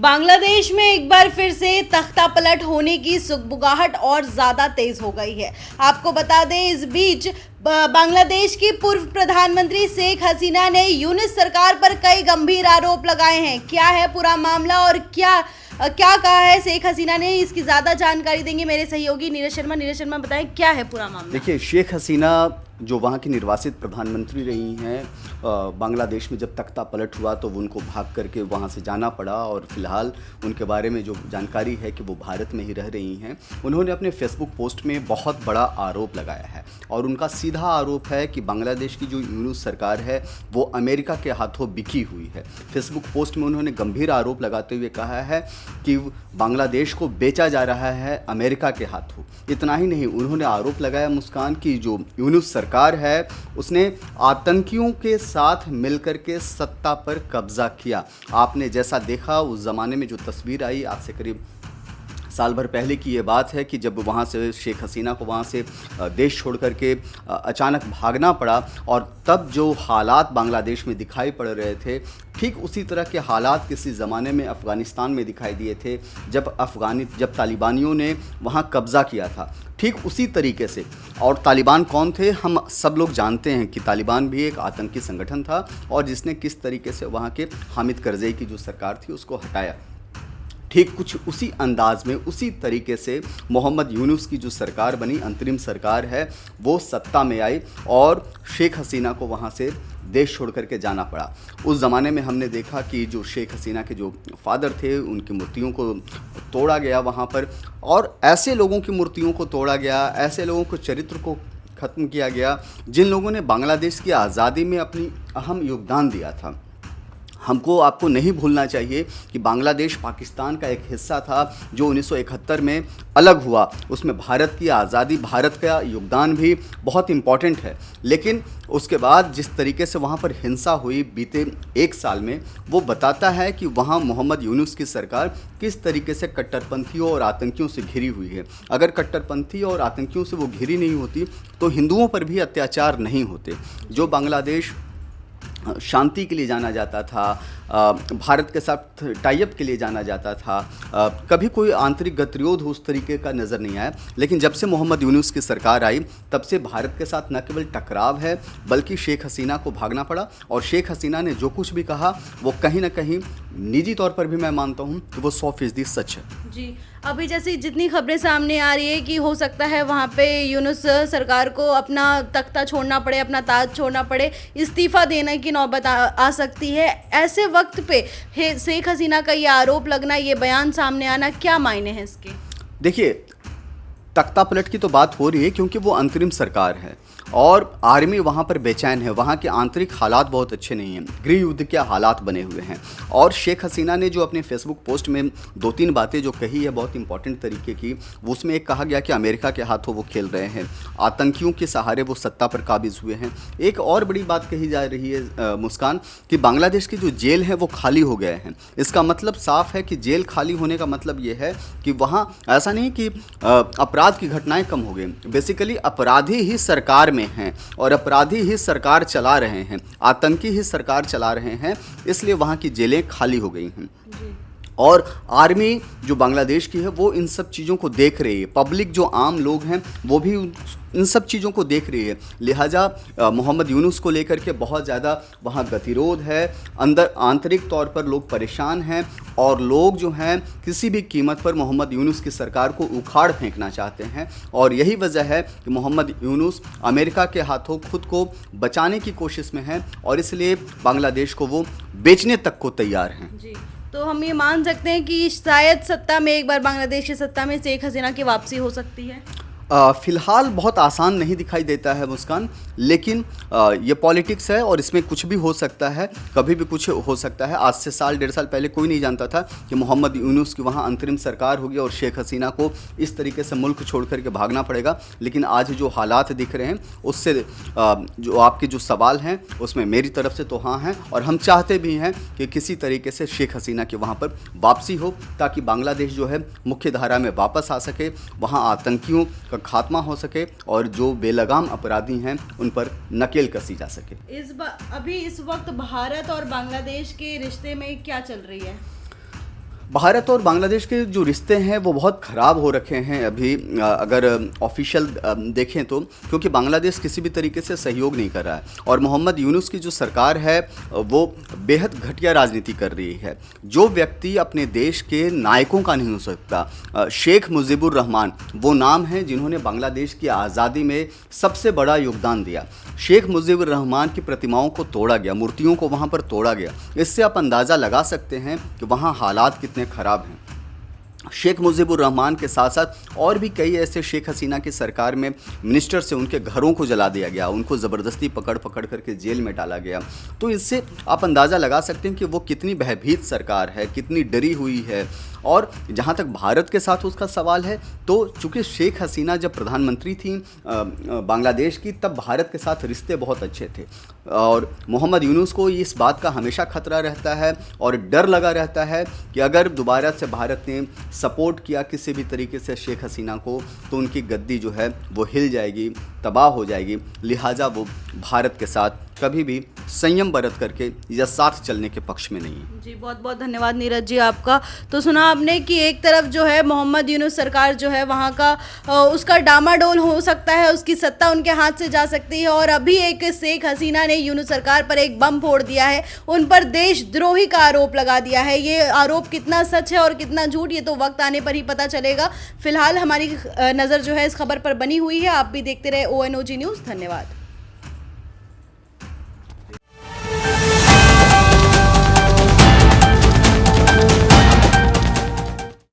बांग्लादेश में एक बार फिर से तख्ता पलट होने की सुगबुगाहट और ज्यादा तेज हो गई है। आपको बता दें, इस बीच बांग्लादेश की पूर्व प्रधानमंत्री शेख हसीना ने यूनुस सरकार पर कई गंभीर आरोप लगाए हैं। क्या है पूरा मामला और क्या कहा है शेख हसीना ने, इसकी ज्यादा जानकारी देंगे मेरे सहयोगी नीरज शर्मा। नीरज शर्मा, बताएं क्या है पूरा मामला। देखिए, शेख हसीना जो वहाँ की निर्वासित प्रधानमंत्री रही हैं, बांग्लादेश में जब तख्ता पलट हुआ तो उनको भाग करके वहाँ से जाना पड़ा और फिलहाल उनके बारे में जो जानकारी है कि वो भारत में ही रह रही हैं। उन्होंने अपने फेसबुक पोस्ट में बहुत बड़ा आरोप लगाया है और उनका सीधा आरोप है कि बांग्लादेश की जो यूनुस सरकार है वो अमेरिका के हाथों बिकी हुई है। फेसबुक पोस्ट में उन्होंने गंभीर आरोप लगाते हुए कहा है कि बांग्लादेश को बेचा जा रहा है अमेरिका के हाथों। इतना ही नहीं, उन्होंने आरोप लगाया मुस्कान की जो यूनुस सरकार है उसने आतंकियों के साथ मिलकर के सत्ता पर कब्जा किया। आपने जैसा देखा उस ज़माने में जो तस्वीर आई, आज से करीब साल भर पहले की ये बात है कि जब वहाँ से शेख हसीना को वहाँ से देश छोड़ करके अचानक भागना पड़ा और तब जो हालात बांग्लादेश में दिखाई पड़ रहे थे, ठीक उसी तरह के हालात किसी ज़माने में अफ़गानिस्तान में दिखाई दिए थे जब तालिबानियों ने वहाँ कब्ज़ा किया था। ठीक उसी तरीके से। और तालिबान कौन थे, हम सब लोग जानते हैं कि तालिबान भी एक आतंकी संगठन था और जिसने किस तरीके से वहाँ के हामिद करज़ई की जो सरकार थी उसको हटाया। ठीक कुछ उसी अंदाज में, उसी तरीके से मोहम्मद यूनुस की जो सरकार बनी, अंतरिम सरकार है, वो सत्ता में आई और शेख हसीना को वहाँ से देश छोड़ करके जाना पड़ा। उस ज़माने में हमने देखा कि जो शेख हसीना के जो फादर थे उनकी मूर्तियों को तोड़ा गया वहाँ पर, और ऐसे लोगों की मूर्तियों को तोड़ा गया, ऐसे लोगों को चरित्र को ख़त्म किया गया जिन लोगों ने बांग्लादेश की आज़ादी में अपनी अहम योगदान दिया था। आपको नहीं भूलना चाहिए कि बांग्लादेश पाकिस्तान का एक हिस्सा था जो 1971 में अलग हुआ। उसमें भारत की आज़ादी, भारत का योगदान भी बहुत इम्पॉर्टेंट है। लेकिन उसके बाद जिस तरीके से वहाँ पर हिंसा हुई बीते एक साल में, वो बताता है कि वहाँ मोहम्मद यूनुस की सरकार किस तरीके से कट्टरपंथियों और आतंकियों से घिरी हुई है। अगर कट्टरपंथी और आतंकियों से वो घिरी नहीं होती तो हिंदुओं पर भी अत्याचार नहीं होते। जो बांग्लादेश शांति के लिए जाना जाता था, भारत के साथ टाई अप के लिए जाना जाता था, कभी कोई आंतरिक गतिरोध उस तरीके का नज़र नहीं आया। लेकिन जब से मोहम्मद यूनुस की सरकार आई तब से भारत के साथ न केवल टकराव है बल्कि शेख हसीना को भागना पड़ा। और शेख हसीना ने जो कुछ भी कहा वो कहीं ना कहीं निजी तौर पर भी मैं मानता हूँ कि वो 100% सच है। जी, अभी जैसे जितनी खबरें सामने आ रही है कि हो सकता है वहाँ पे यूनुस सरकार को अपना तख्ता छोड़ना पड़े, अपना ताज छोड़ना पड़े, इस्तीफ़ा देने की नौबत आ सकती है। ऐसे वक्त पे शेख हसीना का ये आरोप लगना, ये बयान सामने आना, क्या मायने हैं इसके? देखिए, तख्ता पलट की तो बात हो रही है क्योंकि वो अंतरिम सरकार है और आर्मी वहाँ पर बेचैन है। वहाँ के आंतरिक हालात बहुत अच्छे नहीं हैं, गृह युद्ध के हालात बने हुए हैं। और शेख हसीना ने जो अपने फेसबुक पोस्ट में 2-3 बातें जो कही है बहुत इंपॉर्टेंट तरीके की, उसमें एक कहा गया कि अमेरिका के हाथों वो खेल रहे हैं, आतंकियों के सहारे वो सत्ता पर काबिज हुए हैं। एक और बड़ी बात कही जा रही है मुस्कान, कि बांग्लादेश की जो जेल है वो खाली हो गए हैं। इसका मतलब साफ है कि जेल खाली होने का मतलब ये है कि वहाँ ऐसा नहीं कि अपराध की घटनाएं कम हो गई, बेसिकली अपराधी ही सरकार में हैं और अपराधी ही सरकार चला रहे हैं, आतंकी ही सरकार चला रहे हैं, इसलिए वहाँ की जेलें खाली हो गई हैं। और आर्मी जो बांग्लादेश की है वो इन सब चीज़ों को देख रही है, पब्लिक जो आम लोग हैं वो भी इन सब चीज़ों को देख रही है। लिहाजा मोहम्मद यूनुस को लेकर के बहुत ज़्यादा वहाँ गतिरोध है, अंदर आंतरिक तौर पर लोग परेशान हैं और लोग जो हैं किसी भी कीमत पर मोहम्मद यूनुस की सरकार को उखाड़ फेंकना चाहते हैं। और यही वजह है कि मोहम्मद यूनुस अमेरिका के हाथों खुद को बचाने की कोशिश में है और इसलिए बांग्लादेश को वो बेचने तक को तैयार हैं। जी, तो हम ये मान सकते हैं कि शायद सत्ता में एक बार बांग्लादेश की सत्ता में शेख हसीना की वापसी हो सकती है। फ़िलहाल बहुत आसान नहीं दिखाई देता है मुस्कान, लेकिन ये पॉलिटिक्स है और इसमें कुछ भी हो सकता है, कभी भी कुछ हो सकता है। आज से 1.5 साल पहले कोई नहीं जानता था कि मोहम्मद यूनुस की वहाँ अंतरिम सरकार होगी और शेख हसीना को इस तरीके से मुल्क छोड़ कर के भागना पड़ेगा। लेकिन आज जो हालात दिख रहे हैं उससे जो आपके जो सवाल हैं उसमें मेरी तरफ से तो हाँ हैं और हम चाहते भी हैं कि किसी तरीके से शेख हसीना की वहाँ पर वापसी हो ताकि बांग्लादेश जो है मुख्य धारा में वापस आ सके, वहाँ आतंकियों का खात्मा हो सके और जो बेलगाम अपराधी हैं उन पर नकेल कसी जा सके। अभी इस वक्त भारत और बांग्लादेश के रिश्ते में क्या चल रही है? भारत और बांग्लादेश के जो रिश्ते हैं वो बहुत ख़राब हो रखे हैं अभी, अगर ऑफिशियल देखें तो, क्योंकि बांग्लादेश किसी भी तरीके से सहयोग नहीं कर रहा है और मोहम्मद यूनुस की जो सरकार है वो बेहद घटिया राजनीति कर रही है। जो व्यक्ति अपने देश के नायकों का नहीं हो सकता, शेख मुजीबुर रहमान वो नाम है जिन्होंने बांग्लादेश की आज़ादी में सबसे बड़ा योगदान दिया। शेख मुजीबुर रहमान की प्रतिमाओं को तोड़ा गया, मूर्तियों को वहाँ पर तोड़ा गया। इससे आप अंदाज़ा लगा सकते हैं कि वहाँ हालात कितने ख़राब हैं। शेख मुजीबुर रहमान के साथ साथ और भी कई ऐसे, शेख हसीना की सरकार में मिनिस्टर से उनके घरों को जला दिया गया, उनको ज़बरदस्ती पकड़ करके जेल में डाला गया। तो इससे आप अंदाज़ा लगा सकते हैं कि वो कितनी भयभीत सरकार है, कितनी डरी हुई है। और जहाँ तक भारत के साथ उसका सवाल है, तो चूँकि शेख हसीना जब प्रधानमंत्री थी बांग्लादेश की, तब भारत के साथ रिश्ते बहुत अच्छे थे और मोहम्मद यूनुस को इस बात का हमेशा खतरा रहता है और डर लगा रहता है कि अगर दोबारा से भारत ने सपोर्ट किया किसी भी तरीके से शेख हसीना को, तो उनकी गद्दी जो है वो हिल जाएगी, तबाह हो जाएगी। लिहाजा वो भारत के साथ कभी भी संयम बरत करके या साथ चलने के पक्ष में नहीं है। जी बहुत बहुत धन्यवाद नीरज जी आपका। तो सुना आपने कि एक तरफ जो है मोहम्मद यूनुस सरकार जो है वहाँ का उसका डामाडोल हो सकता है, उसकी सत्ता उनके हाथ से जा सकती है, और अभी एक शेख हसीना ने यूनुस सरकार पर एक बम फोड़ दिया है, उन पर देशद्रोही का आरोप लगा दिया है। ये आरोप कितना सच है और कितना झूठ, ये तो वक्त आने पर ही पता चलेगा। फिलहाल हमारी नज़र जो है इस खबर पर बनी हुई है। आप भी देखते रहे ONOG न्यूज़। धन्यवाद।